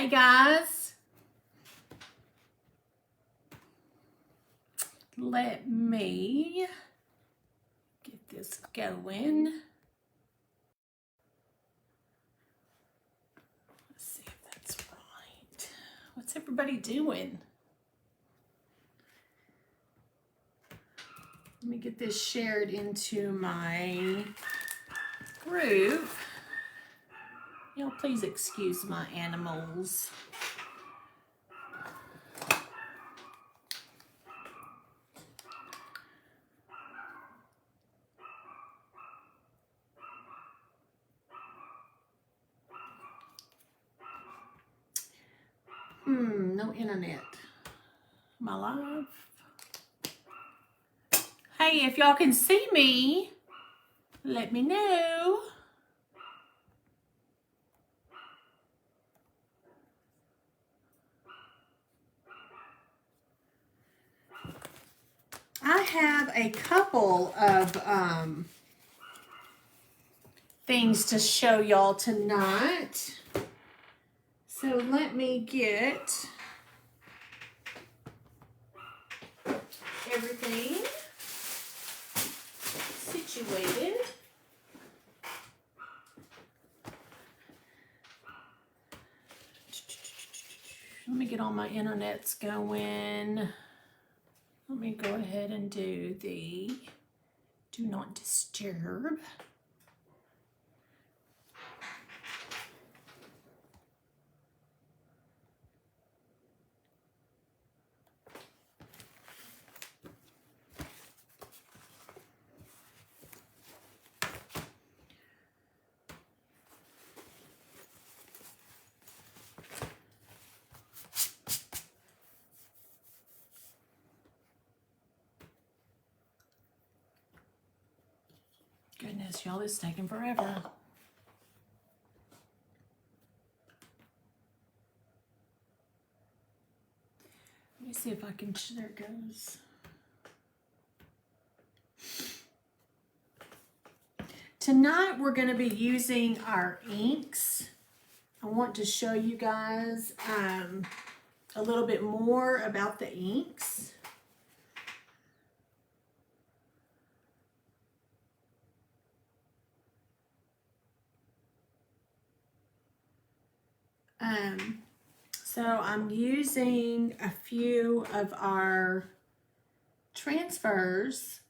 Hey guys, let me get this going. Let's see if that's right. What's everybody doing? Let me get this shared into my group. Y'all please excuse my animals. No internet. Am I live? Hey, if y'all can see me, let me know. I have a couple of things to show y'all tonight. So let me get everything situated. Let me get all my internets going. Let me go ahead and do the do not disturb. Goodness, y'all, this is taking forever. Let me see if I can, there it goes. Tonight we're going to be using our inks. I want to show you guys a little bit more about the inks. So I'm using a few of our transfers,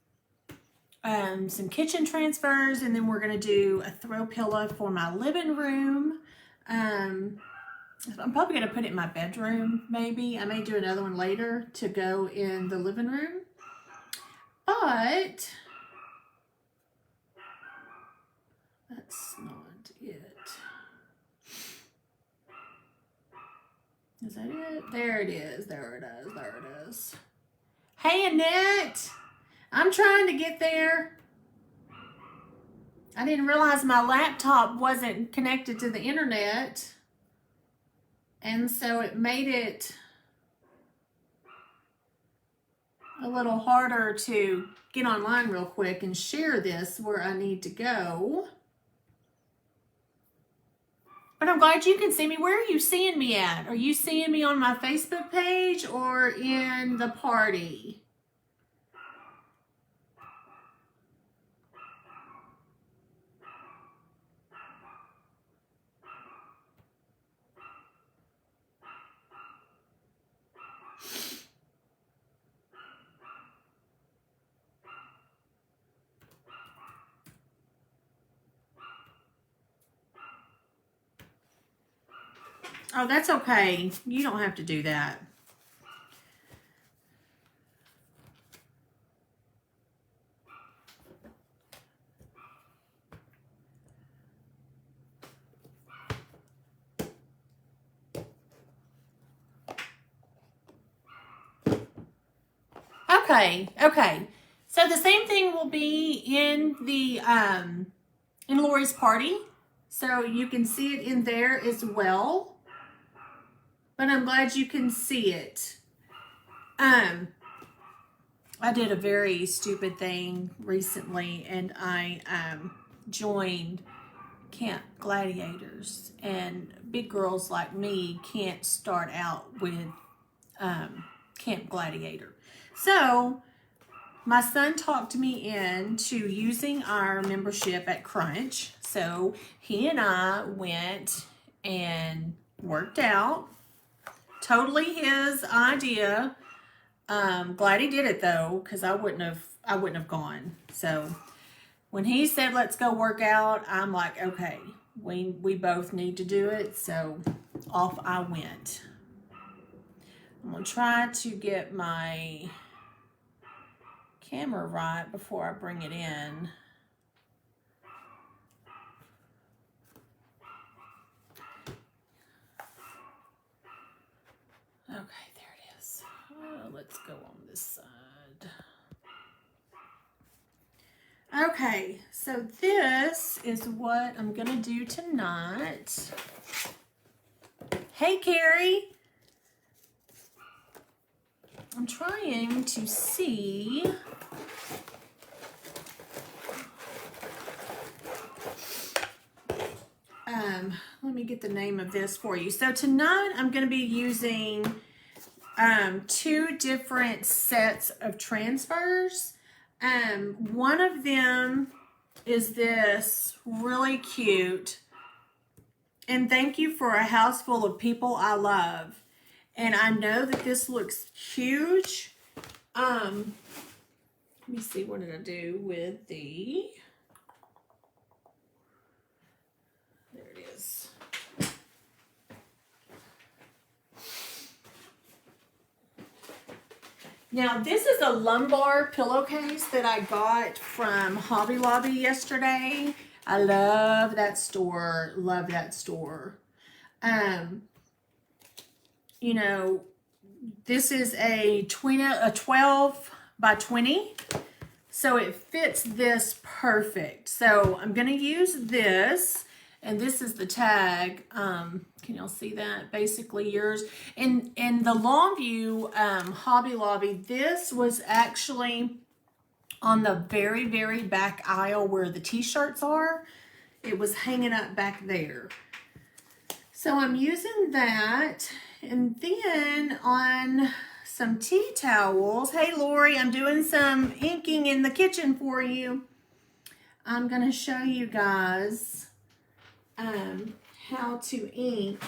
some kitchen transfers, and then we're going to do a throw pillow for my living room. I'm probably going to put it in my bedroom, maybe. I may do another one later to go in the living room. But that's not it. Is that it? There it is. There it is. There it is. Hey, Annette. I'm trying to get there. I didn't realize my laptop wasn't connected to the internet. And so it made it a little harder to get online real quick and share this where I need to go. But I'm glad you can see me. Where are you seeing me at? Are you seeing me on my Facebook page or in the party? Oh, that's okay. You don't have to do that. Okay. So the same thing will be in the in Lori's party. So you can see it in there as well. But I'm glad you can see it. I did a very stupid thing recently, and I joined Camp Gladiators, and big girls like me can't start out with Camp Gladiator. So my son talked me into using our membership at Crunch. So he and I went and worked out. Totally his idea. Glad he did it though, because I wouldn't have gone. So when he said let's go work out, I'm like, okay, we both need to do it. So off I went. I'm gonna try to get my camera right before I bring it in. Okay, there it is. Let's go on this side. Okay, so this is what I'm gonna do tonight. Hey, Carrie. I'm trying to see. Let me get the name of this for you. So tonight I'm going to be using 2 different sets of transfers. One of them is this really cute, and thank you for a house full of people I love. And I know that this looks huge. Let me see, what did I do with the... There it is. Now, this is a lumbar pillowcase that I got from Hobby Lobby yesterday. I love that store. Love that store. You know, this is a 12 by 20. So it fits this perfect. So I'm going to use this. And this is the tag. Can y'all see that? Basically yours. In the Longview Hobby Lobby, this was actually on the very, very back aisle where the t-shirts are. It was hanging up back there. So I'm using that. And then on some tea towels. Hey, Lori, I'm doing some inking in the kitchen for you. I'm going to show you guys how to ink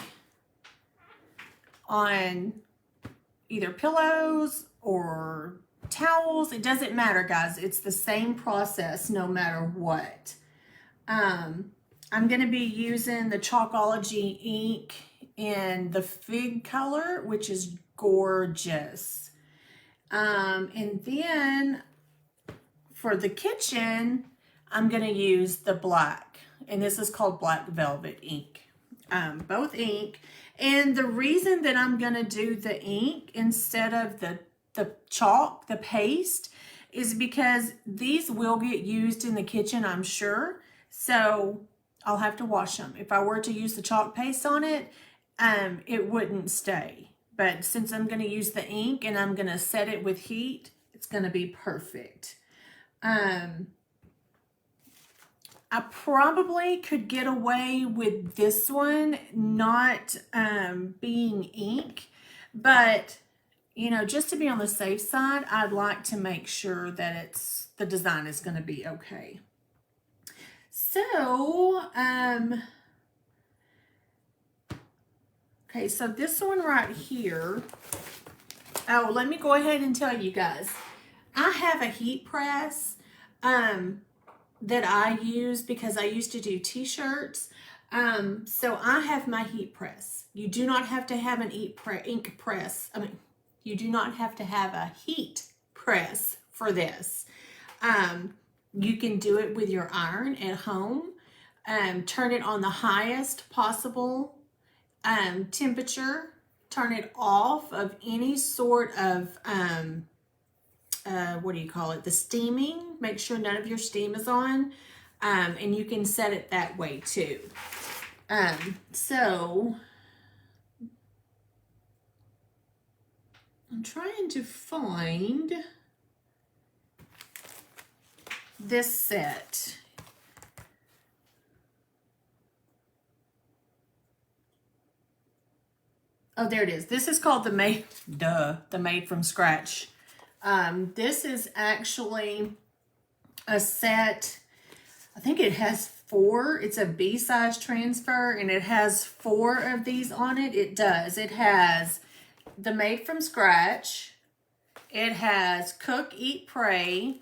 on either pillows or towels. It doesn't matter, guys. It's the same process no matter what. I'm going to be using the Chalkology ink in the fig color, which is gorgeous. And then for the kitchen, I'm going to use the black. And this is called Black Velvet ink. Both ink. And the reason that I'm going to do the ink instead of the chalk, the paste, is because these will get used in the kitchen, I'm sure. So I'll have to wash them. If I were to use the chalk paste on it, it wouldn't stay. But since I'm going to use the ink and I'm going to set it with heat, it's going to be perfect. I probably could get away with this one not being ink, but you know, just to be on the safe side, I'd like to make sure that the design is going to be okay. So, okay, so this one right here. Oh, let me go ahead and tell you guys. I have a heat press that I use because I used to do t-shirts. So I have my heat press. You do not have to have an ink press. I mean, you do not have to have a heat press for this. You can do it with your iron at home. Turn it on the highest possible temperature. Turn it off of any sort of what do you call it? The steaming. Make sure none of your steam is on. And you can set it that way too. So I'm trying to find this set. Oh, there it is. This is called the Made from Scratch. This is actually a set. I think it has 4. It's a B-size transfer, and it has 4 of these on it. It does. It has the Made from Scratch. It has Cook, Eat, Pray.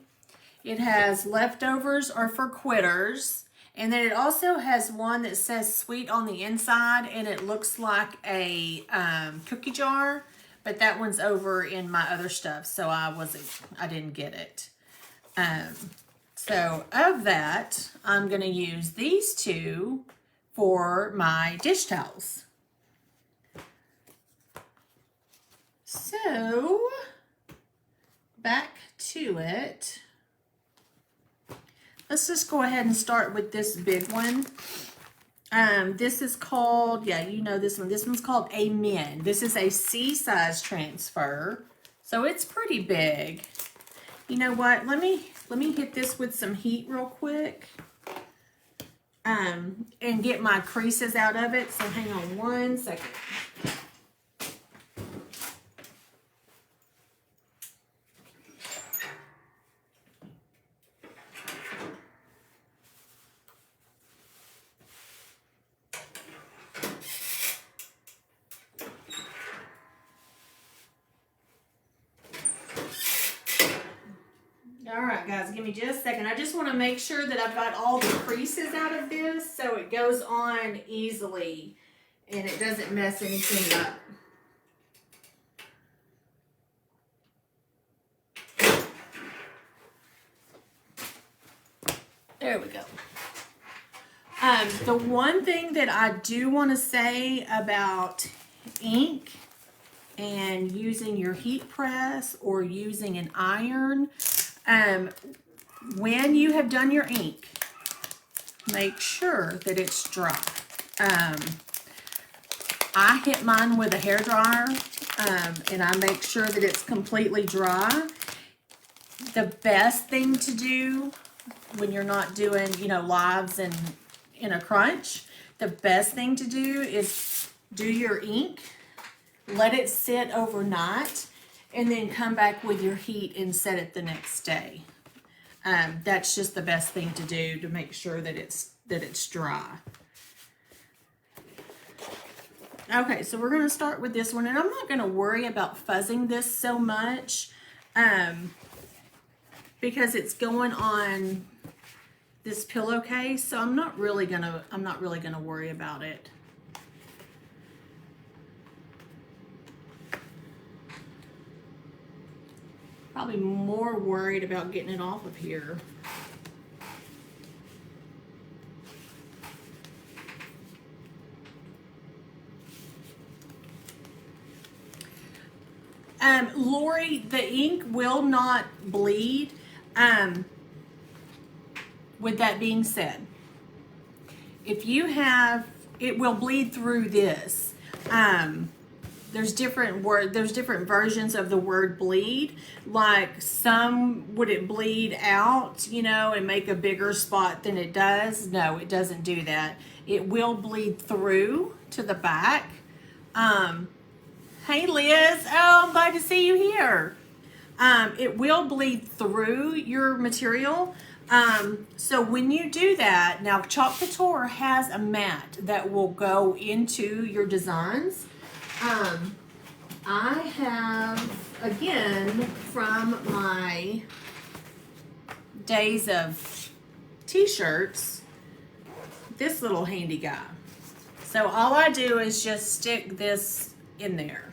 It has Leftovers Are for Quitters. And then it also has one that says Sweet on the inside, and it looks like a cookie jar, but that one's over in my other stuff, so I didn't get it. So of that, I'm going to use these 2 for my dish towels. So back to it. Let's just go ahead and start with this big one. This is called, yeah, you know this one. This one's called Amen. This is a C-size transfer, so it's pretty big. You know what? Let me hit this with some heat real quick, and get my creases out of it. So hang on one second. All right, guys, give me just a second. I just want to make sure that I've got all the creases out of this so it goes on easily and it doesn't mess anything up. There we go. The one thing that I do want to say about ink and using your heat press or using an iron, when you have done your ink, make sure that it's dry. I hit mine with a hairdryer, and I make sure that it's completely dry. The best thing to do when you're not doing, lives and in a crunch, the best thing to do is do your ink, let it sit overnight, and then come back with your heat and set it the next day. That's just the best thing to do to make sure that it's dry. Okay, so we're going to start with this one, and I'm not going to worry about fuzzing this so much because it's going on this pillowcase, so I'm not really gonna worry about it. Probably more worried about getting it off of here. Lori, the ink will not bleed. With that being said, if you have, it will bleed through this. There's different versions of the word bleed. Like some, would it bleed out, and make a bigger spot than it does? No, it doesn't do that. It will bleed through to the back. Hey Liz, oh, I'm glad to see you here. It will bleed through your material. So when you do that, now Chalk Couture has a mat that will go into your designs. I have, again, from my days of t-shirts, this little handy guy. So all I do is just stick this in there.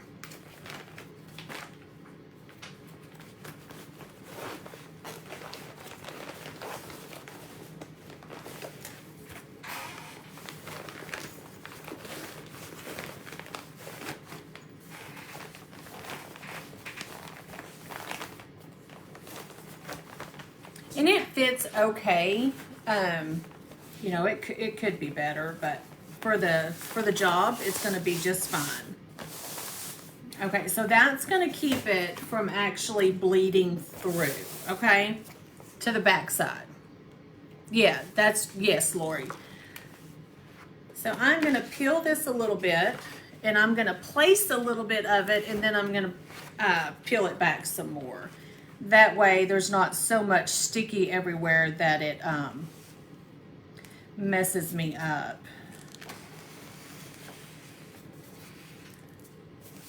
And it fits okay. It could be better, but for the job, it's going to be just fine. Okay, so that's going to keep it from actually bleeding through, okay, to the back side. Yeah, yes, Lori. So I'm going to peel this a little bit and I'm gonna place a little bit of it, and then I'm gonna peel it back some more. That way there's not so much sticky everywhere that it messes me up.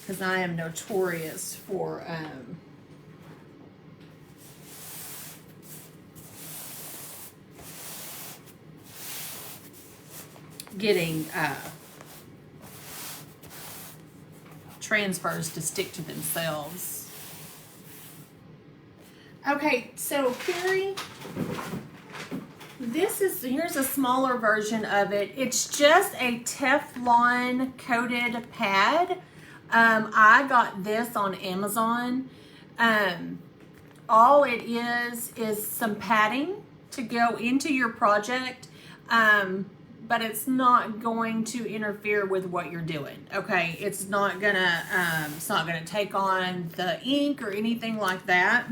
Because I am notorious for getting transfers to stick to themselves. Okay, so Carrie, here's a smaller version of it. It's just a Teflon coated pad. I got this on Amazon. All it is some padding to go into your project, but it's not going to interfere with what you're doing. Okay, it's not gonna take on the ink or anything like that.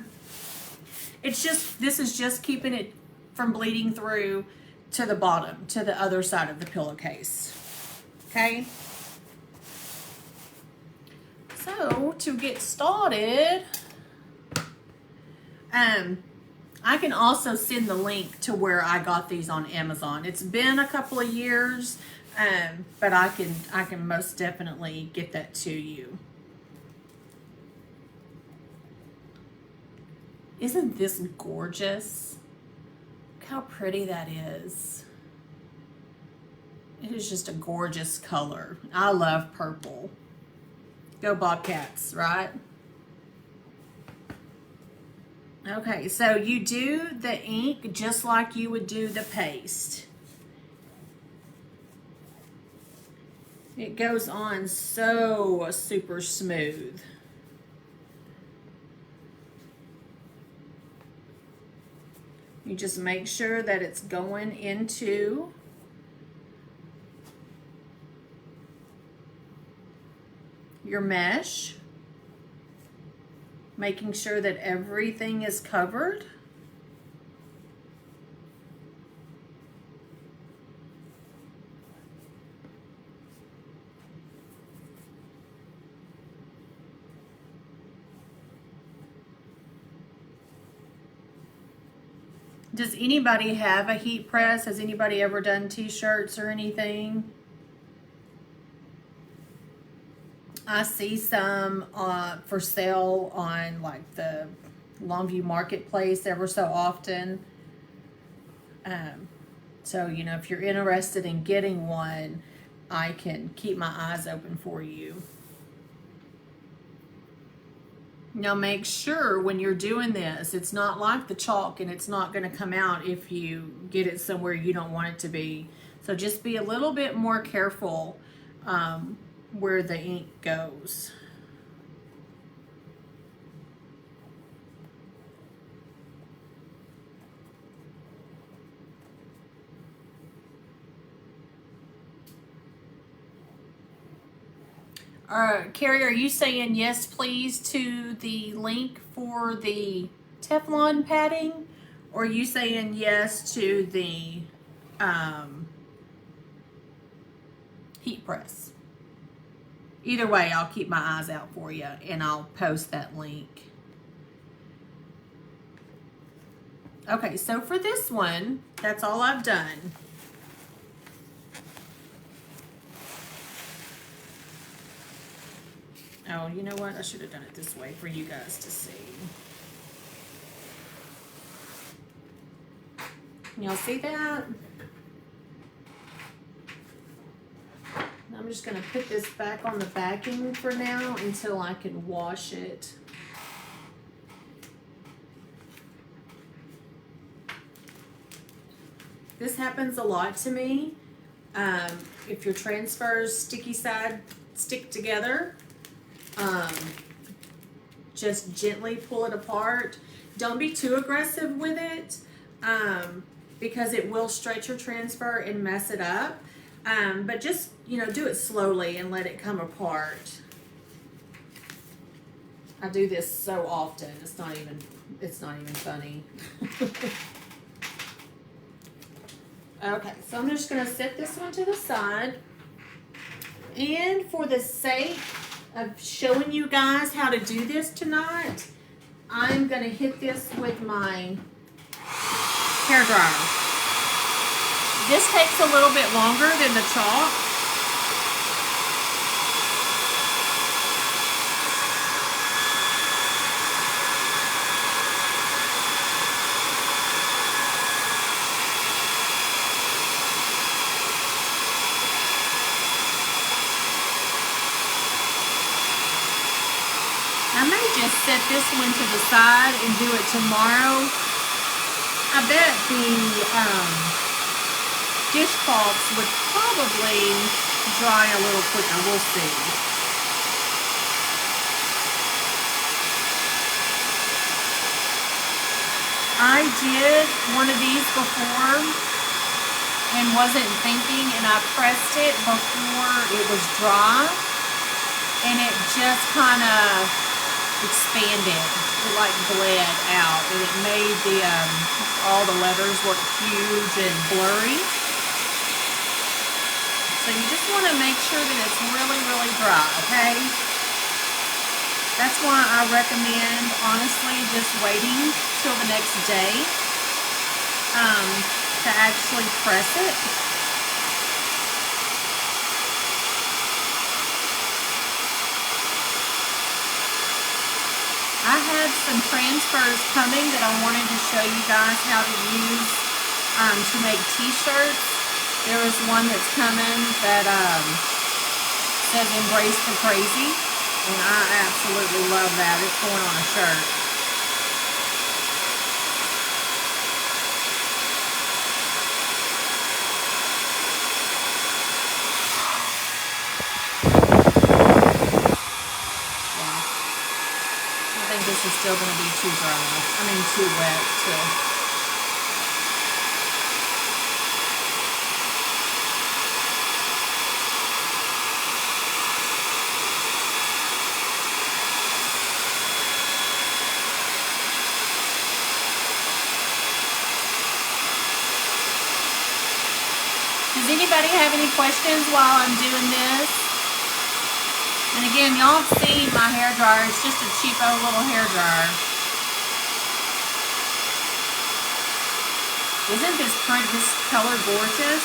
This is just keeping it from bleeding through to the bottom, to the other side of the pillowcase. Okay. So to get started, I can also send the link to where I got these on Amazon. It's been a couple of years, but I can most definitely get that to you. Isn't this gorgeous? Look how pretty that is. It is just a gorgeous color. I love purple. Go Bobcats, right? Okay, so you do the ink just like you would do the paste. It goes on so super smooth. You just make sure that it's going into your mesh, making sure that everything is covered. Does anybody have a heat press? Has anybody ever done t-shirts or anything? I see some for sale on like the Longview Marketplace ever so often. So, you know, if you're interested in getting one, I can keep my eyes open for you. Now make sure when you're doing this, it's not like the chalk and it's not going to come out if you get it somewhere you don't want it to be. So just be a little bit more careful where the ink goes. Carrie, are you saying yes, please, to the link for the Teflon padding? Or are you saying yes to the heat press? Either way, I'll keep my eyes out for you and I'll post that link. Okay, so for this one, that's all I've done. Oh, you know what? I should have done it this way for you guys to see. Y'all see that? I'm just going to put this back on the backing for now until I can wash it. This happens a lot to me. If your transfers sticky side stick together, just gently pull it apart. Don't be too aggressive with it because it will stretch your transfer and mess it up. But just, you know, do it slowly and let it come apart. I do this so often. It's not even funny. Okay, so I'm just going to set this one to the side. And for the sake of showing you guys how to do this tonight, I'm gonna hit this with my hair dryer. This takes a little bit longer than the chalk. I may just set this one to the side and do it tomorrow. I bet the dishcloths would probably dry a little quicker. We'll see. I did one of these before and wasn't thinking, and I pressed it before it was dry, and it just kind of expanded. It like bled out, and it made the all the letters look huge and blurry. So you just want to make sure that it's really, really dry, okay? That's why I recommend, honestly, just waiting till the next day to actually press it. I had some transfers coming that I wanted to show you guys how to use to make t-shirts. There is one that's coming that says "Embrace the Crazy," and I absolutely love that. It's going on a shirt. This is still going to be too dry. I mean, too wet still. Does anybody have any questions while I'm doing this? And again, y'all see my hair dryer. It's just a cheapo little hair dryer. Isn't this print, this color gorgeous?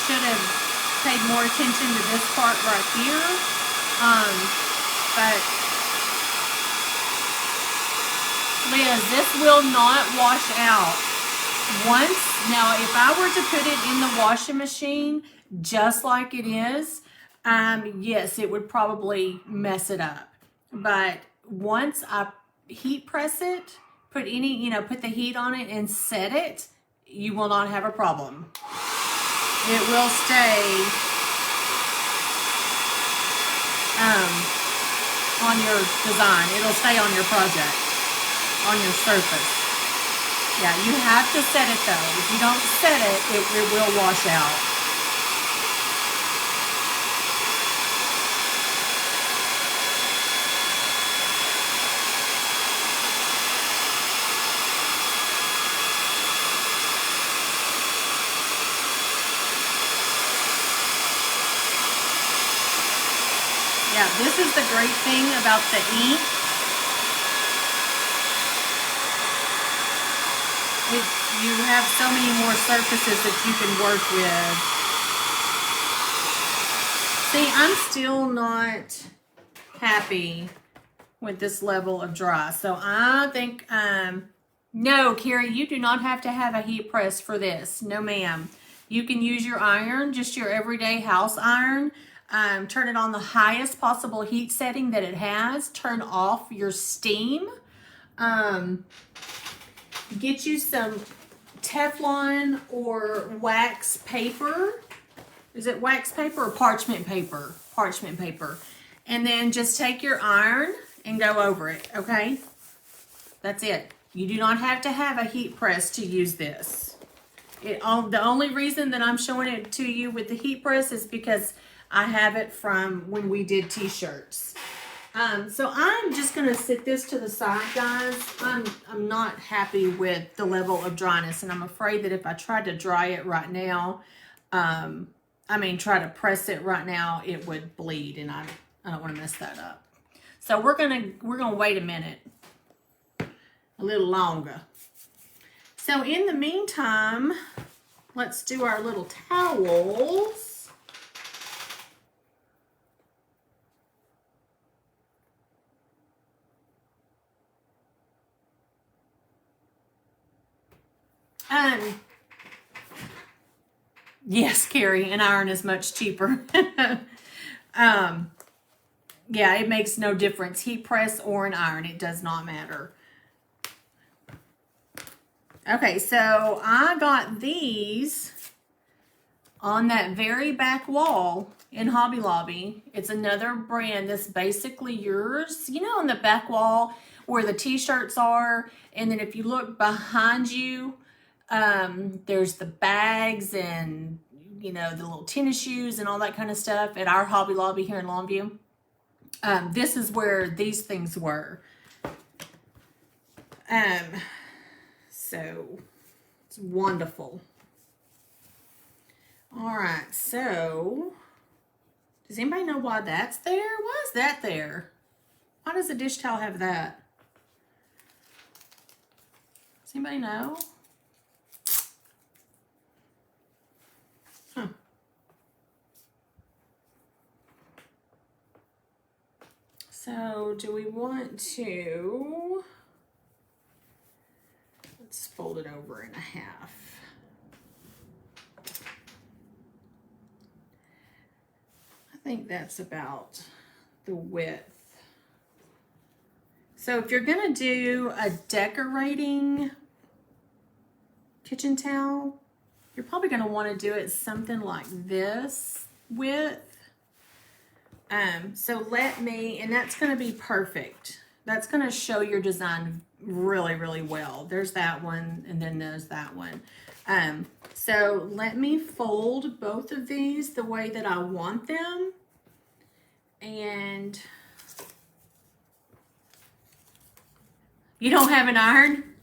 Should have paid more attention to this part right here, but Liz, this will not wash out once. Now if I were to put it in the washing machine just like it is, yes, it would probably mess it up, but once I heat press it, put the heat on it and set it, you will not have a problem. It will stay on your design. It'll stay on your project, on your surface. Yeah, you have to set it though. If you don't set it, it will wash out. Yeah, this is the great thing about the ink. You have so many more surfaces that you can work with. See, I'm still not happy with this level of dry. So I think, no, Carrie, you do not have to have a heat press for this. No, ma'am. You can use your iron, just your everyday house iron. Turn it on the highest possible heat setting that it has. Turn off your steam. Get you some Teflon or wax paper. Is it wax paper or parchment paper? Parchment paper. And then just take your iron and go over it, okay? That's it. You do not have to have a heat press to use this. The only reason that I'm showing it to you with the heat press is because I have it from when we did t-shirts. So I'm just going to sit this to the side, guys. I'm not happy with the level of dryness, and I'm afraid that if I tried to dry it right now, try to press it right now, it would bleed, and I don't want to mess that up. So we're gonna wait a minute, a little longer. So in the meantime, let's do our little towels. Yes, Carrie, an iron is much cheaper. Yeah, it makes no difference. Heat press or an iron, it does not matter. Okay, so I got these on that very back wall in Hobby Lobby. It's another brand that's basically yours. You know, on the back wall where the t-shirts are, and then if you look behind you, there's the bags and, you know, the little tennis shoes and all that kind of stuff at our Hobby Lobby here in Longview. This is where these things were. So it's wonderful. All right, so does anybody know why that's there? Why is that there? Why does a dish towel have that? Does anybody know? Huh. So do we want to, let's fold it over in a half. I think that's about the width. So if you're gonna do a decorating kitchen towel, you're probably gonna wanna do it something like this width. So let me, and that's gonna be perfect. That's gonna show your design really, really well. There's that one, and then there's that one. So let me fold both of these the way that I want them. And you don't have an iron?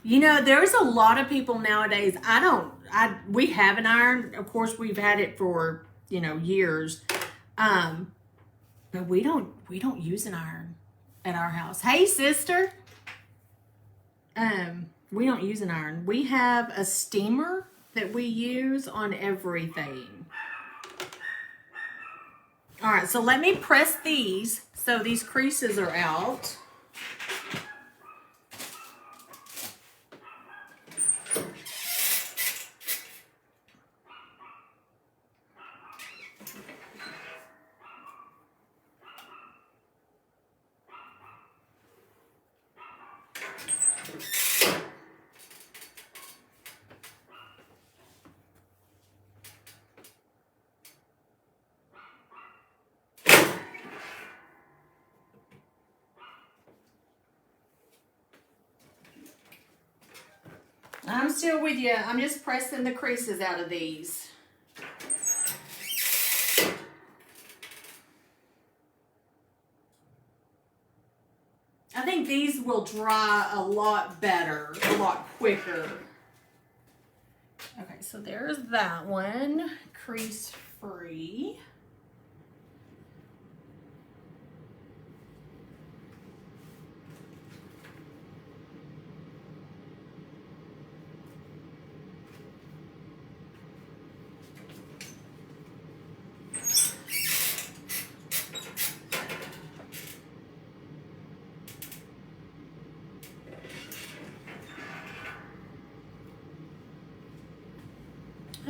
You know, there's a lot of people nowadays, we have an iron. Of course, we've had it for, you know, years. But we don't use an iron at our house. Hey, sister. We don't use an iron. We have a steamer that we use on everything. All right, so let me press these so these creases are out. I'm still with you. I'm just pressing the creases out of these. I think these will dry a lot better, a lot quicker. Okay, so there's that one, crease free.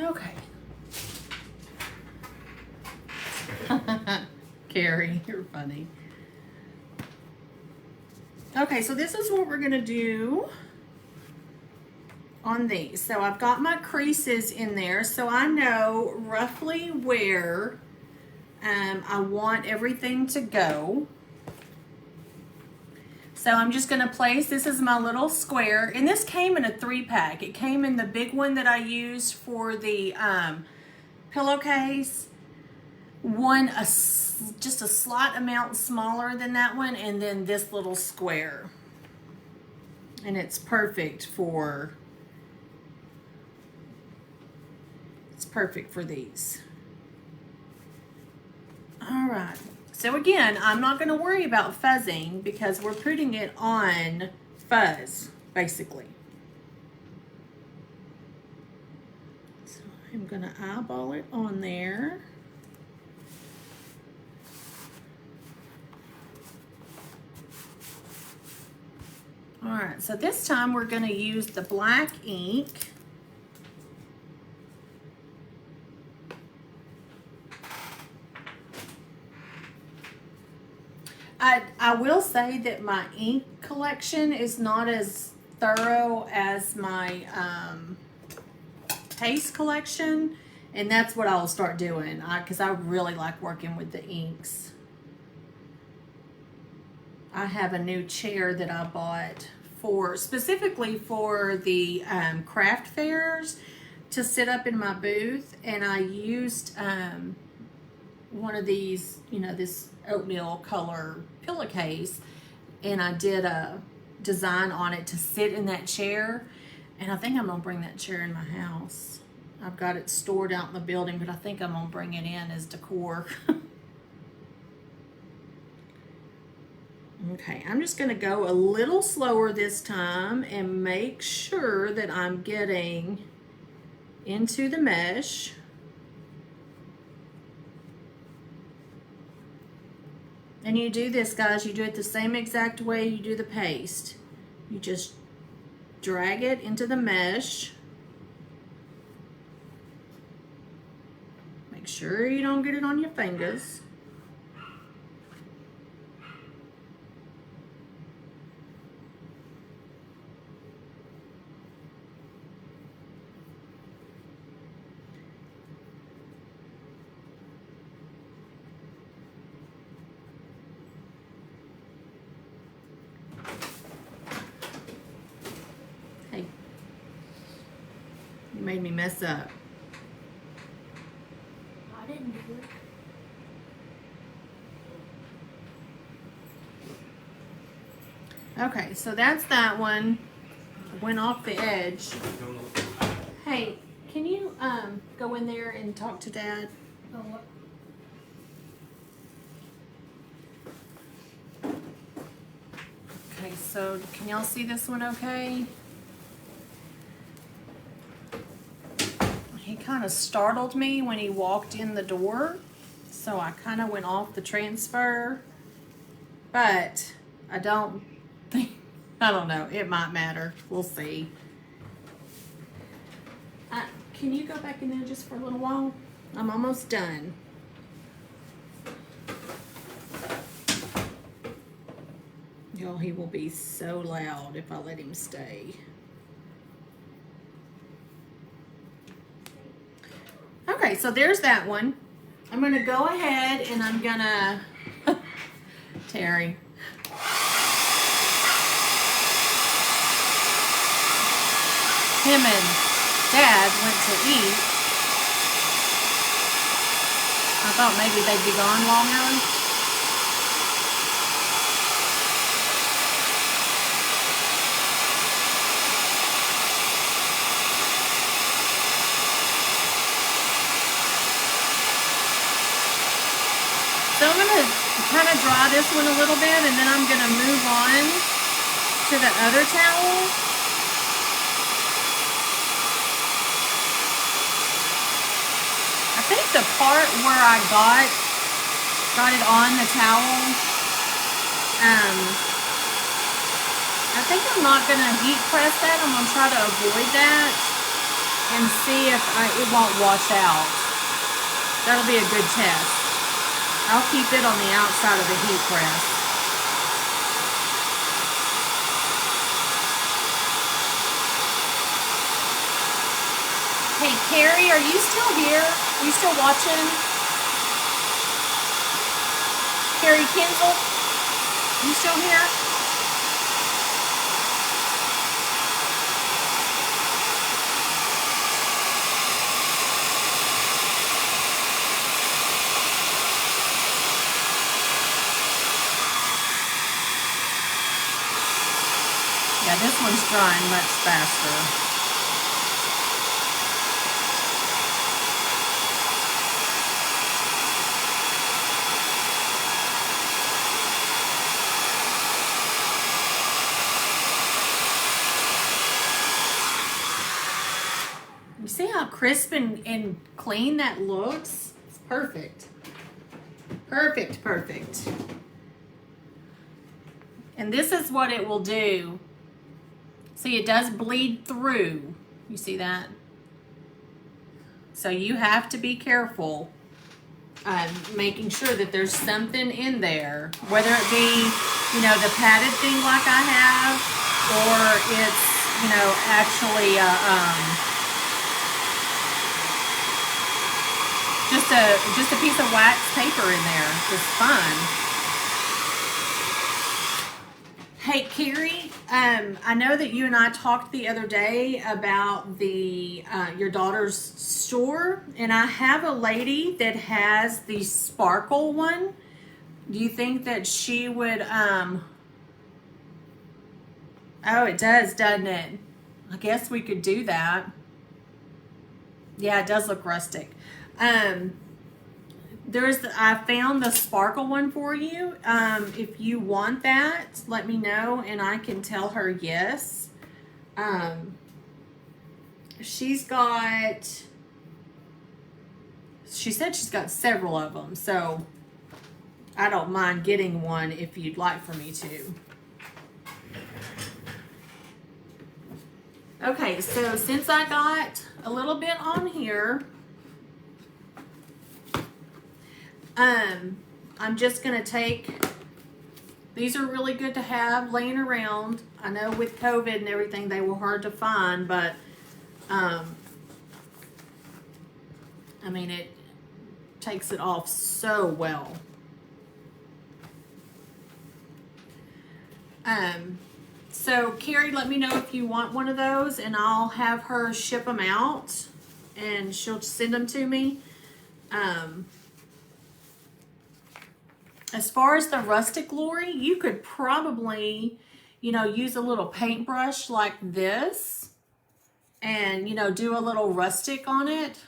Okay. Carrie, you're funny. Okay, so this is what we're gonna do on these. So I've got my creases in there, so I know roughly where I want everything to go. So I'm just gonna place, this is my little square, and this came in a 3-pack. It came in the big one that I used for the pillowcase, one just a slight amount smaller than that one, and then this little square. And it's perfect for these. All right. So again, I'm not going to worry about fuzzing because we're putting it on fuzz, basically. So I'm going to eyeball it on there. All right, so this time we're going to use the black ink. I will say that my ink collection is not as thorough as my paste collection, and that's what I'll start doing because I really like working with the inks. I have a new chair that I bought specifically for the craft fairs to sit up in my booth, and I used one of these, you know, this oatmeal color pillowcase, and I did a design on it to sit in that chair, and I think I'm gonna bring that chair in my house. I've got it stored out in the building, but I think I'm gonna bring it in as decor. Okay, I'm just gonna go a little slower this time and make sure that I'm getting into the mesh. And you do this, guys, you do it the same exact way you do the paste. You just drag it into the mesh. Make sure you don't get it on your fingers. Made me mess up. I didn't do it. Okay, so that's that one. Went off the edge. Hey, can you go in there and talk to Dad? Oh, what? Okay, so can y'all see this one okay? He kind of startled me when he walked in the door, so I kind of went off the transfer, but I don't know, it might matter. We'll see. Can you go back in there just for a little while? I'm almost done. Y'all, he will be so loud if I let him stay. Okay, so there's that one. I'm gonna go ahead and I'm gonna, Terry. Him and Dad went to eat. I thought maybe they'd be gone longer. So I'm going to kind of dry this one a little bit, and then I'm going to move on to the other towel. I think the part where I got it on the towel, I think I'm not going to heat press that. I'm going to try to avoid that and see if it won't wash out. That'll be a good test. I'll keep it on the outside of the heat press. Hey, Carrie, are you still here? Are you still watching? Carrie Kinzel, you still here? drying much faster. You see how crisp and clean that looks? It's perfect. Perfect, perfect. And this is what it will do. See, it does bleed through. You see that? So you have to be careful making sure that there's something in there, whether it be, you know, the padded thing like I have, or it's, you know, actually just a piece of wax paper in there. It's fun. Hey, Carrie, I know that you and I talked the other day about the your daughter's store, and I have a lady that has the sparkle one. Do you think that she would, oh, it does, doesn't it? I guess we could do that. Yeah, it does look rustic. I found the sparkle one for you. If you want that, let me know and I can tell her yes. She said she's got several of them, so I don't mind getting one if you'd like for me to. Okay, so since I got a little bit on here, I'm just going to take, these are really good to have laying around. I know with COVID and everything, they were hard to find, but, I mean, it takes it off so well. So Carrie, let me know if you want one of those and I'll have her ship them out and she'll send them to me. As far as the rustic Lori, you could probably, you know, use a little paintbrush like this and, you know, do a little rustic on it.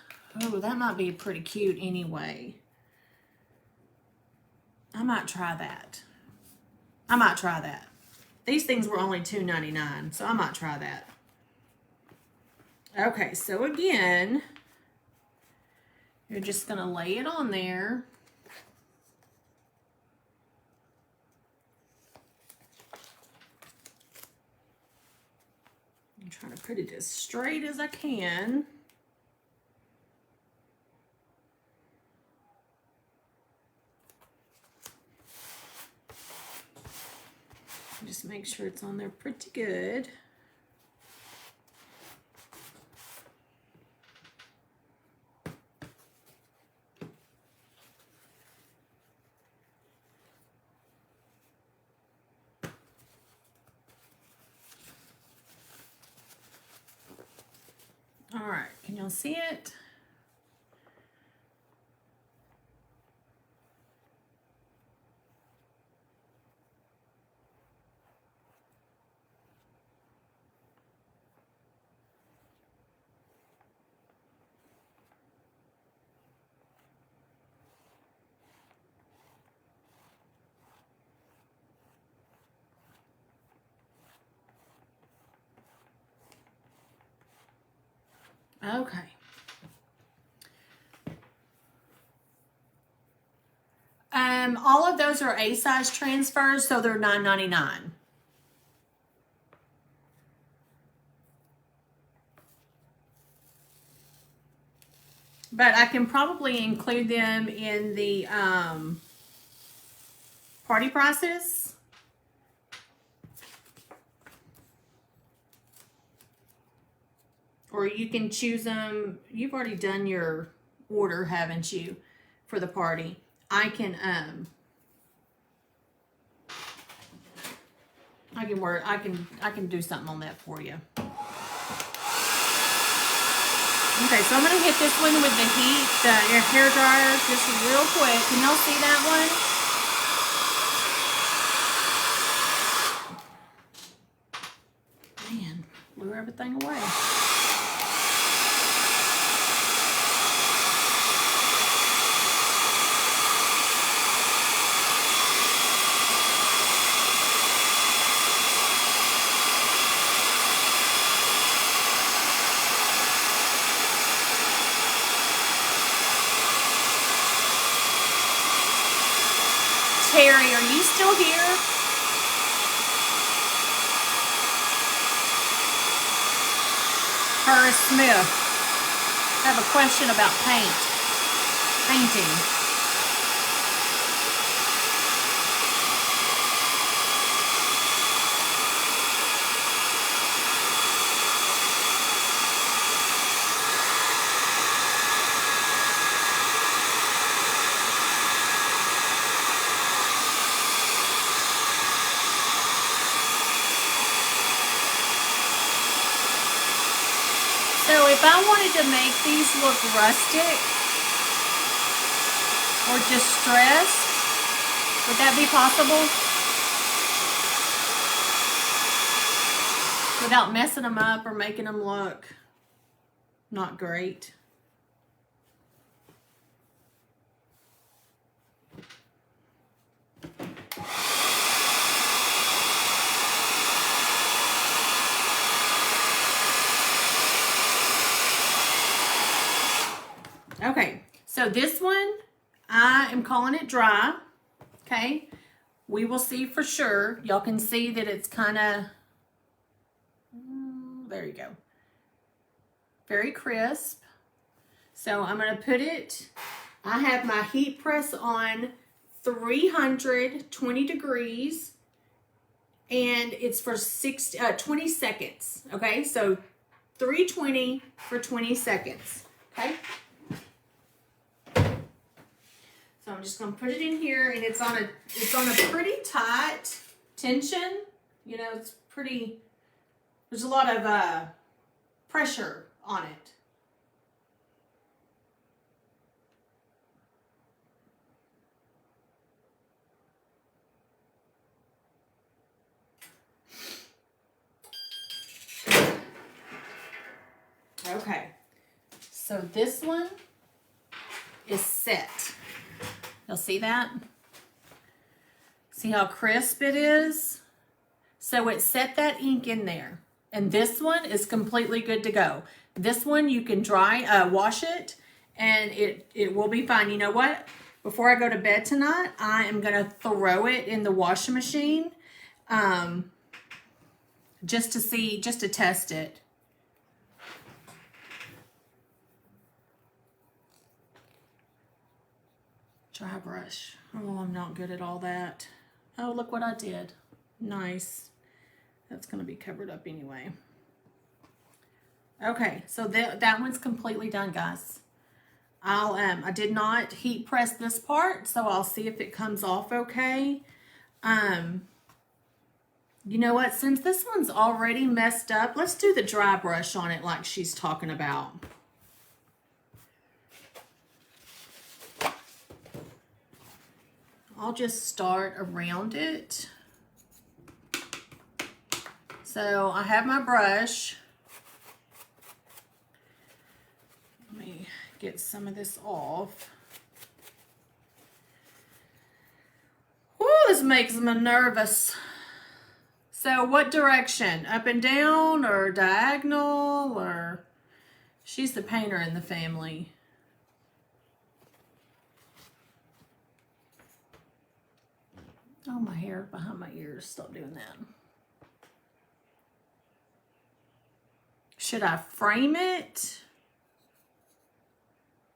Oh, that might be pretty cute anyway. I might try that. I might try that. These things were only $2.99, so I might try that. Okay, so again, you're just going to lay it on there. I'm trying to put it as straight as I can. Just make sure it's on there pretty good. All right, can y'all see it? Okay. All of those are A size transfers, so they're $9.99. But I can probably include them in the party prices. Or you can choose them. You've already done your order, haven't you, for the party? I can I can do something on that for you. Okay, so I'm gonna hit this one with the heat, the hair dryer, just real quick. Can y'all see that one? Man. Blew everything away. Terry, are you still here? Horace Smith. I have a question about painting. So if I wanted to make these look rustic or distressed, would that be possible? Without messing them up or making them look not great. Okay, so this one, I am calling it dry, okay? We will see for sure. Y'all can see that it's kind of, there you go. Very crisp. So I'm going to put it, I have my heat press on 320 degrees, and it's for 20 seconds, okay? So 320 for 20 seconds, okay? So I'm just going to put it in here, and it's on a pretty tight tension. You know, it's pretty, there's a lot of pressure on it. Okay, so this one is set. You'll see that? See how crisp it is? So it set that ink in there. And this one is completely good to go. This one you can wash it, and it will be fine. You know what? Before I go to bed tonight, I am going to throw it in the washing machine just to test it. Dry brush. Oh, I'm not good at all that. Oh, look what I did. Nice. That's going to be covered up anyway. Okay, so that one's completely done, guys. I did not heat press this part, so I'll see if it comes off okay. You know what? Since this one's already messed up, let's do the dry brush on it like she's talking about. I'll just start around it. So I have my brush. Let me get some of this off. Woo, this makes me nervous. So what direction? Up and down or diagonal, or she's the painter in the family. Oh, my hair behind my ears. Stop doing that. Should I frame it?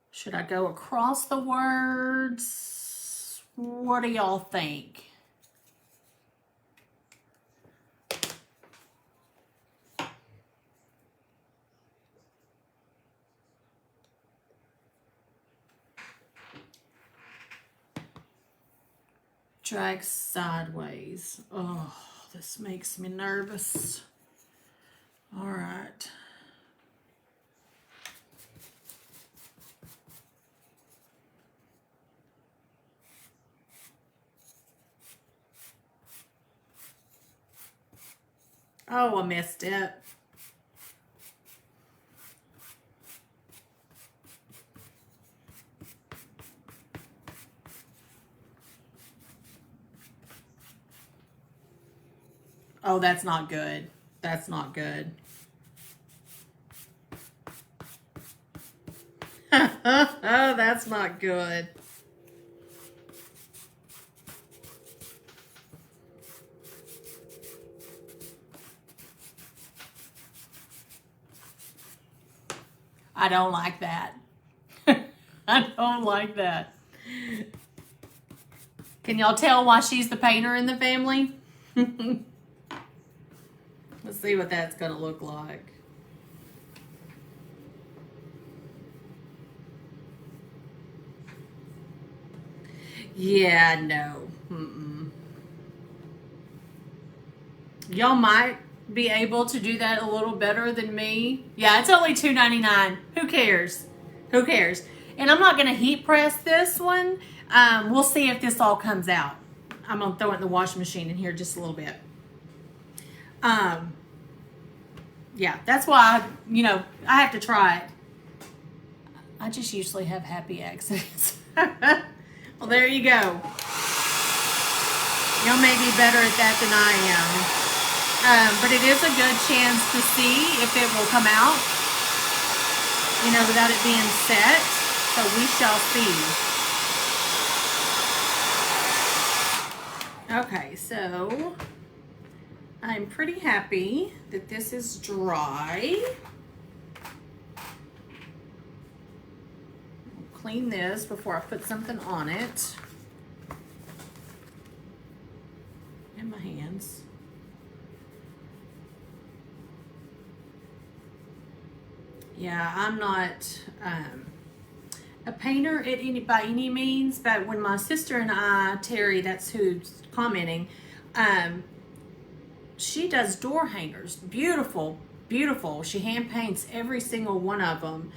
Should I go across the words? What do y'all think? Drag sideways. Oh, this makes me nervous. All right. Oh, I messed it. Oh, that's not good. That's not good. Oh, that's not good. I don't like that. I don't like that. Can y'all tell why she's the painter in the family? Let's see what that's gonna look like. Yeah, no. Y'all might be able to do that a little better than me. Yeah, it's only $2.99. Who cares? Who cares? And I'm not going to heat press this one. We'll see if this all comes out. I'm going to throw it in the washing machine in here just a little bit. Yeah, that's why, I have to try it. I just usually have happy accidents. Well, there you go. Y'all may be better at that than I am. But it is a good chance to see if it will come out, without it being set. So we shall see. Okay, so I'm pretty happy that this is dry. I'll clean this before I put something on it. In my hands. Yeah, I'm not a painter by any means, but when my sister and I, Terry, that's who's commenting, she does door hangers. Beautiful, beautiful. She hand paints every single one of them.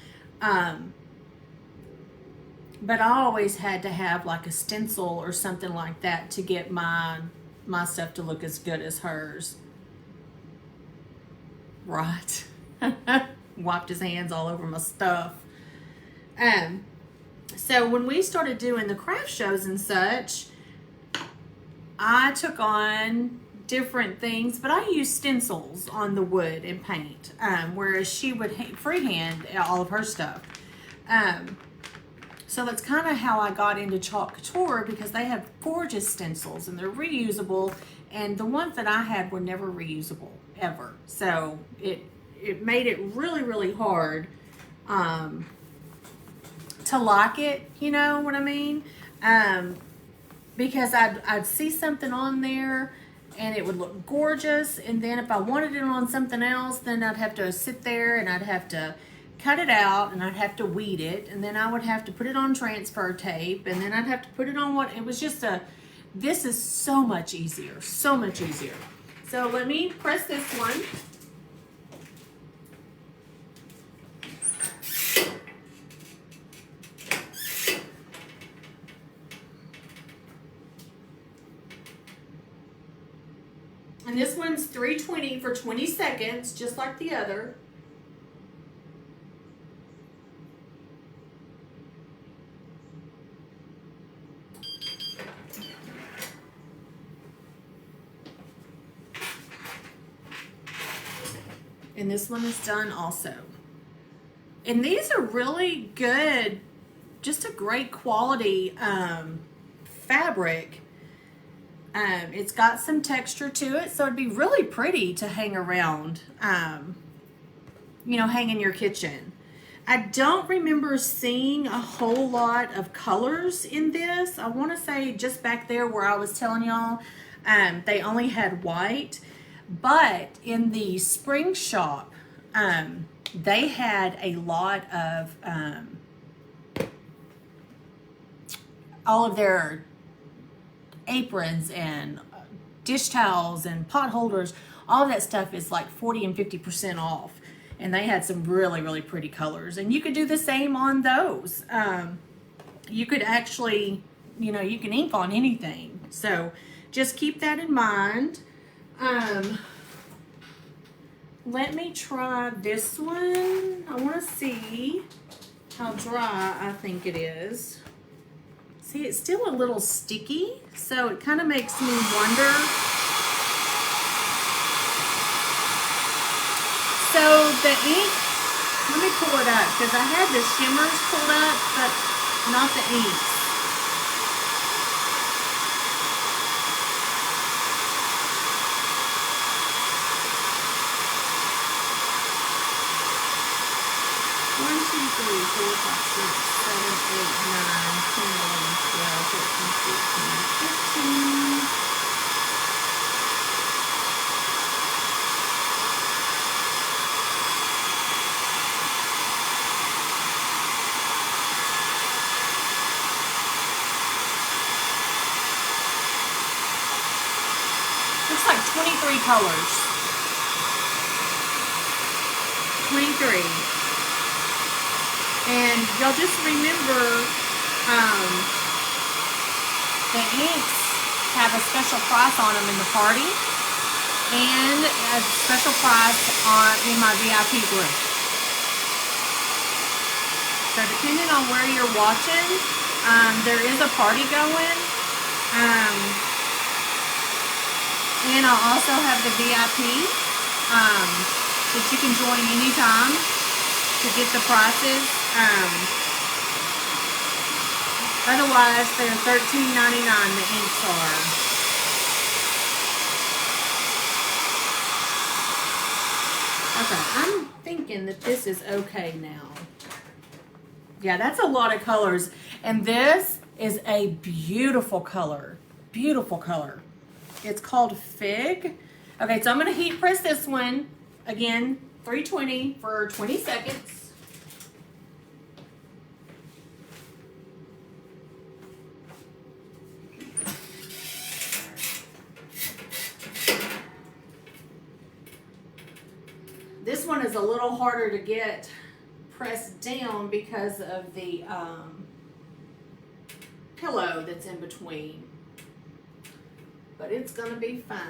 But I always had to have like a stencil or something like that to get my stuff to look as good as hers. Right. Wiped his hands all over my stuff. So when we started doing the craft shows and such, I took on different things, but I used stencils on the wood and paint, whereas she would freehand all of her stuff. So that's kind of how I got into Chalk Couture, because they have gorgeous stencils and they're reusable, and the ones that I had were never reusable ever. So it made it really, really hard to like it, you know what I mean? Because I'd see something on there and it would look gorgeous, and then if I wanted it on something else, then I'd have to sit there and I'd have to cut it out and I'd have to weed it, and then I would have to put it on transfer tape, and then I'd have to put it on it was just this is so much easier, so much easier. So let me press this one. And this one's 320 for 20 seconds, just like the other. And this one is done also. And these are really good, just a great quality fabric. It's got some texture to it, so it'd be really pretty to hang around, hang in your kitchen. I don't remember seeing a whole lot of colors in this. I want to say just back there where I was telling y'all, they only had white. But in the spring shop, they had a lot of all of their aprons and dish towels and pot holders. All of that stuff is like 40 and 50% off. And they had some really, really pretty colors. And you could do the same on those. You could actually, you can ink on anything. So just keep that in mind. Let me try this one. I want to see how dry I think it is. See, it's still a little sticky, so it kind of makes me wonder. So the ink, let me pull it up because I had the shimmers pulled up, but not the inks. One, two, three, four, five, six, 7, 8, 9, 10, 11, 12, 13, 14, 15. Looks like 23 colors. 23. And y'all just remember, the inks have a special price on them in the party and a special price in my VIP group. So depending on where you're watching, there is a party going. And I'll also have the VIP that you can join anytime to get the prices. Otherwise, they're $13.99, the inks are. Okay, I'm thinking that this is okay now. Yeah, that's a lot of colors. And this is a beautiful color. Beautiful color. It's called Fig. Okay, so I'm going to heat press this one. Again, 320 for 20 seconds. This one is a little harder to get pressed down because of the pillow that's in between. But it's going to be fine.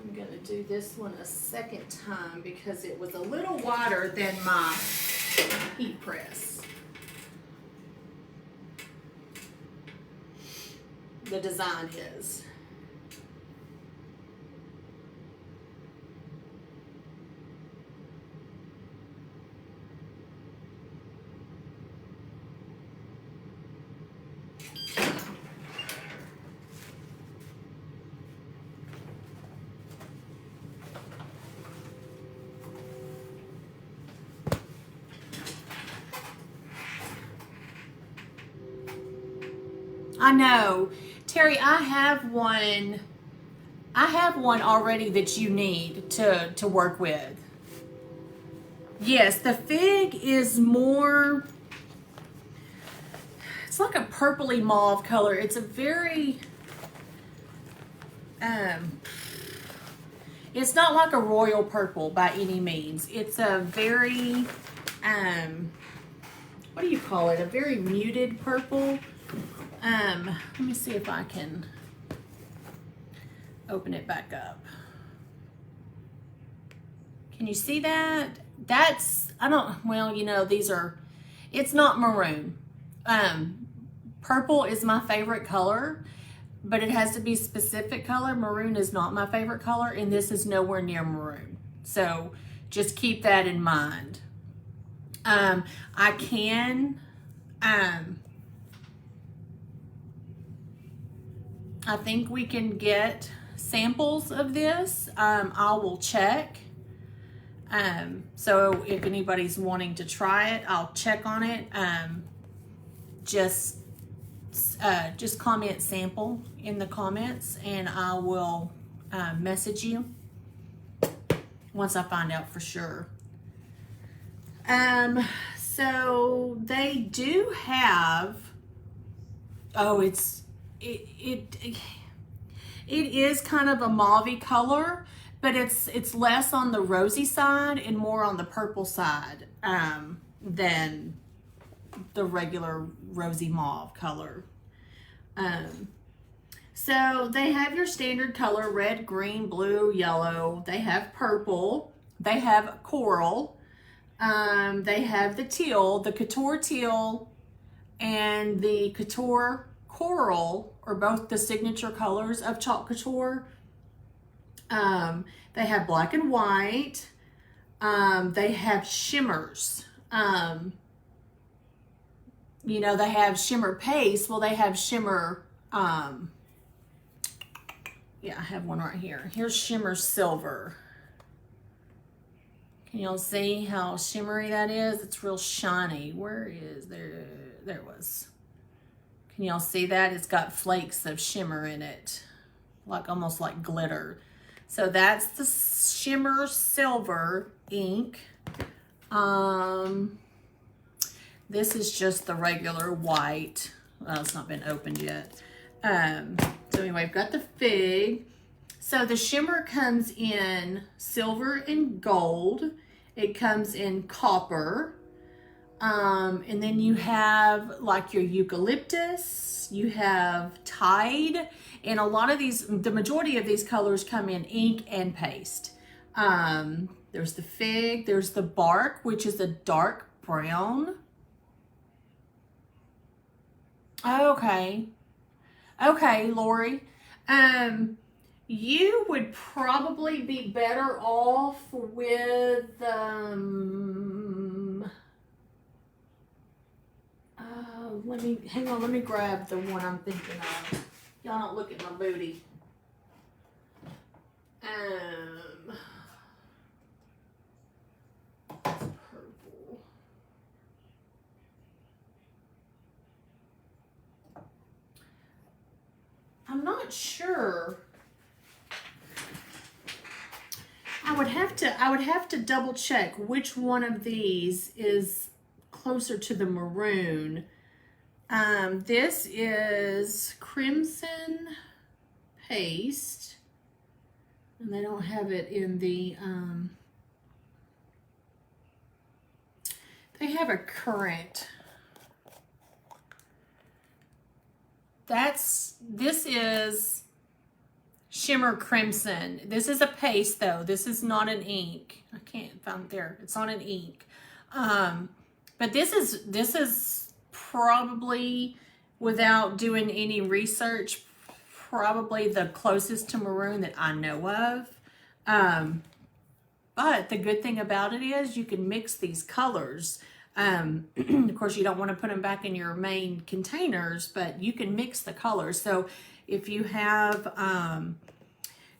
I'm going to do this one a second time because it was a little wider than my heat press. The design is. I know. Terry, I have one already that you need to work with. Yes, the Fig is more, it's like a purpley mauve color. It's a very, it's not like a royal purple by any means. It's a very, what do you call it? A very muted purple. Let me see if I can open it back up. Can you see that? That's, well, you know, it's not maroon. Purple is my favorite color, but it has to be a specific color. Maroon is not my favorite color, and this is nowhere near maroon. So just keep that in mind. I can, I think we can get samples of this. I will check. So if anybody's wanting to try it, I'll check on it. Just comment sample in the comments, and I will message you once I find out for sure. So they do have, it is kind of a mauve-y color, but it's less on the rosy side and more on the purple side than the regular rosy mauve color. So they have your standard color, red, green, blue, yellow. They have purple. They have coral. They have the teal, the Couture teal, and the Couture coral are both the signature colors of Chalk Couture. They have black and white. They have shimmers. You know, they have shimmer paste. Well, they have shimmer, yeah, I have one right here. Here's shimmer silver. Can y'all see how shimmery that is? It's real shiny. Where is there? There it was. Can y'all see that? It's got flakes of shimmer in it, like almost like glitter. So that's the shimmer silver ink. This is just the regular white. Well, it's not been opened yet. So anyway, I've got the fig. So the shimmer comes in silver and gold. It comes in copper. And then you have like your eucalyptus, you have Tide, and a lot of these, the majority of these colors come in ink and paste. There's the fig, there's the bark, which is a dark brown. Okay. Okay, Lori. You would probably be better off with, hang on, let me grab the one I'm thinking of. Y'all don't look at my booty. Purple. I'm not sure. I would have to double check which one of these is closer to the maroon. This is crimson paste, and they don't have it in the, they have a current. This is shimmer crimson. This is a paste though. This is not an ink. I can't find it there. It's not an ink. But this is probably, without doing any research, probably the closest to maroon that I know of. But the good thing about it is you can mix these colors. Of course, you don't want to put them back in your main containers, but you can mix the colors. So if you have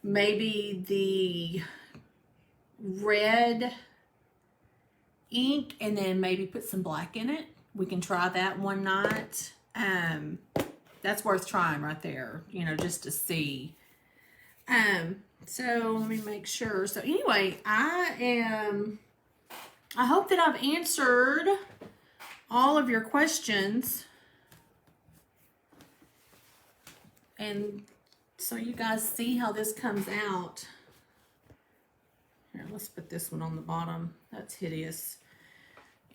maybe the red ink and then maybe put some black in it, we can try that one night. That's worth trying right there, you know, just to see. So let me make sure. So anyway, I hope that I've answered all of your questions. And so you guys see how this comes out. Here, let's put this one on the bottom. That's hideous.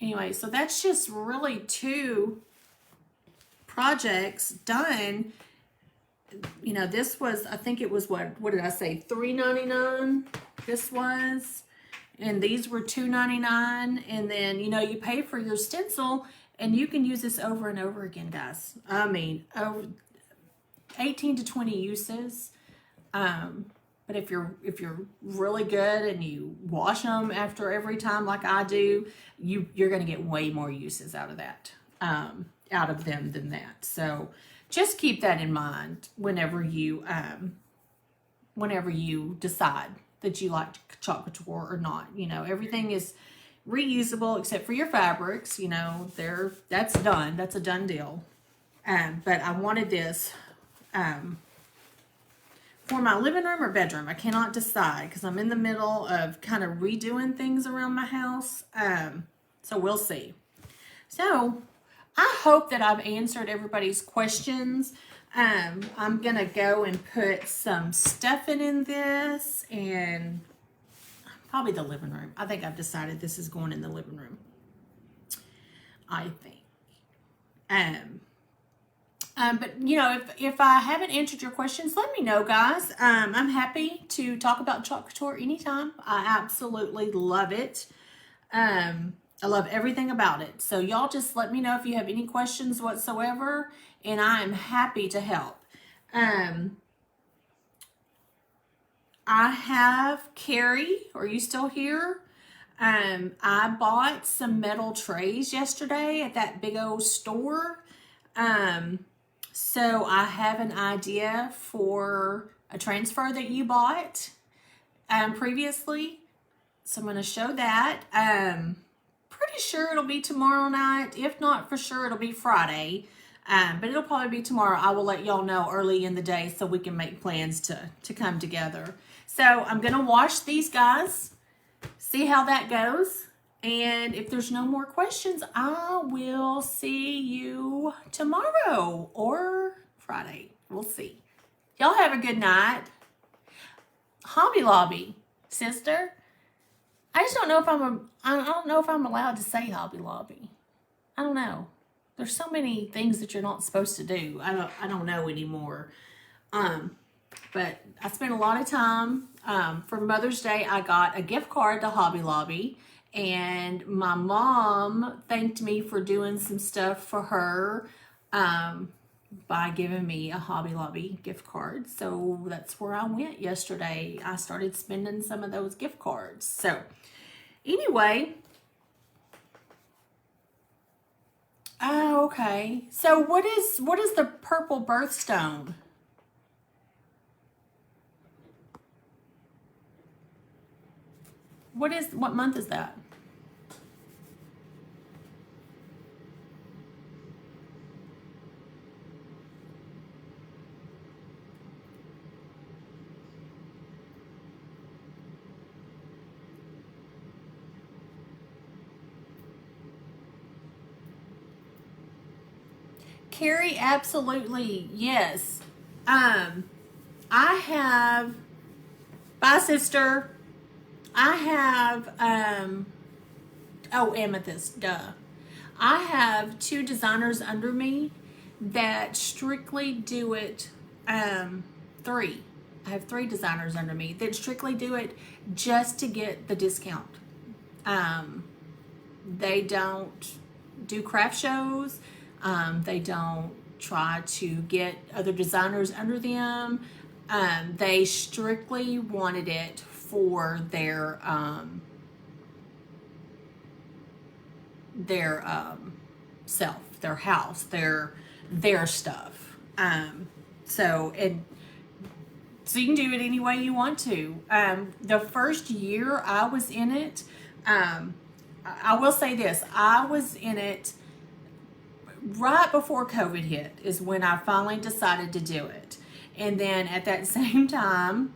Anyway, so that's just really 2 projects done. You know, this was, I think it was what did I say, $3.99 this was, and these were $2.99. And then, you know, you pay for your stencil and you can use this over and over again, guys. I mean, over 18 to 20 uses. But if you're really good and you wash them after every time like I do, you're going to get way more uses out of that, out of them than that. So just keep that in mind whenever you decide that you like Chalk Couture or not. You know, everything is reusable except for your fabrics. You know, that's done. That's a done deal. But I wanted this for my living room or bedroom. I cannot decide because I'm in the middle of kind of redoing things around my house. So we'll see. So I hope that I've answered everybody's questions. I'm going to go and put some stuffing in this and probably the living room. I think I've decided this is going in the living room. I think. But, you know, if I haven't answered your questions, let me know, guys. I'm happy to talk about Chalk Couture anytime. I absolutely love it. I love everything about it. So y'all just let me know if you have any questions whatsoever, and I am happy to help. I have Carrie. Are you still here? I bought some metal trays yesterday at that big old store. So I have an idea for a transfer that you bought previously. So I'm going to show that. Pretty sure it'll be tomorrow night. If not, for sure it'll be Friday. But it'll probably be tomorrow. I will let y'all know early in the day so we can make plans to come together. So I'm going to wash these guys, see how that goes. And if there's no more questions, I will see you tomorrow or Friday. We'll see. Y'all have a good night. Hobby Lobby, sister. I just don't know if I don't know if I'm allowed to say Hobby Lobby. I don't know. There's so many things that you're not supposed to do. I don't know anymore. But I spent a lot of time. For Mother's Day, I got a gift card to Hobby Lobby. And my mom thanked me for doing some stuff for her by giving me a Hobby Lobby gift card. So that's where I went yesterday. I started spending some of those gift cards. So anyway. Oh, okay. So what is the purple birthstone? What month is that? Carrie, absolutely, yes. I have, bye sister. I have, oh, amethyst, duh. I have 2 designers under me that strictly do it, 3. I have 3 designers under me that strictly do it just to get the discount. They don't do craft shows. They don't try to get other designers under them. They strictly wanted it for their self, their house, their stuff. So you can do it any way you want to. The first year I was in it, I will say this, I was in it right before COVID hit is when I finally decided to do it. And then at that same time,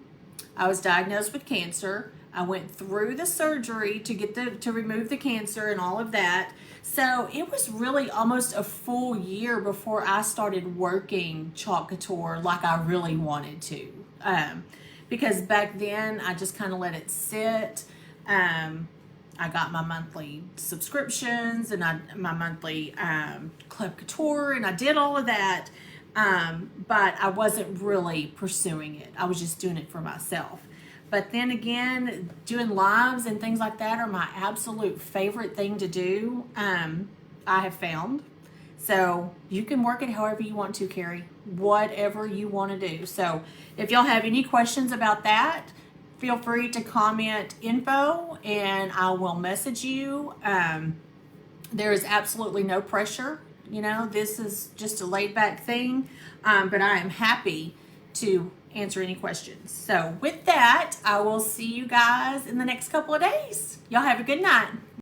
I was diagnosed with cancer. I went through the surgery to remove the cancer and all of that. So it was really almost a full year before I started working Chalk Couture like I really wanted to. Because back then I just kind of let it sit. I got my monthly subscriptions and my monthly Club Couture, and I did all of that. But I wasn't really pursuing it. I was just doing it for myself. But then again, doing lives and things like that are my absolute favorite thing to do. I have found. So you can work it however you want to, Carrie. Whatever you want to do. So if y'all have any questions about that, feel free to comment info and I will message you. There is absolutely no pressure. You know, this is just a laid back thing, but I am happy to answer any questions. So with that, I will see you guys in the next couple of days. Y'all have a good night.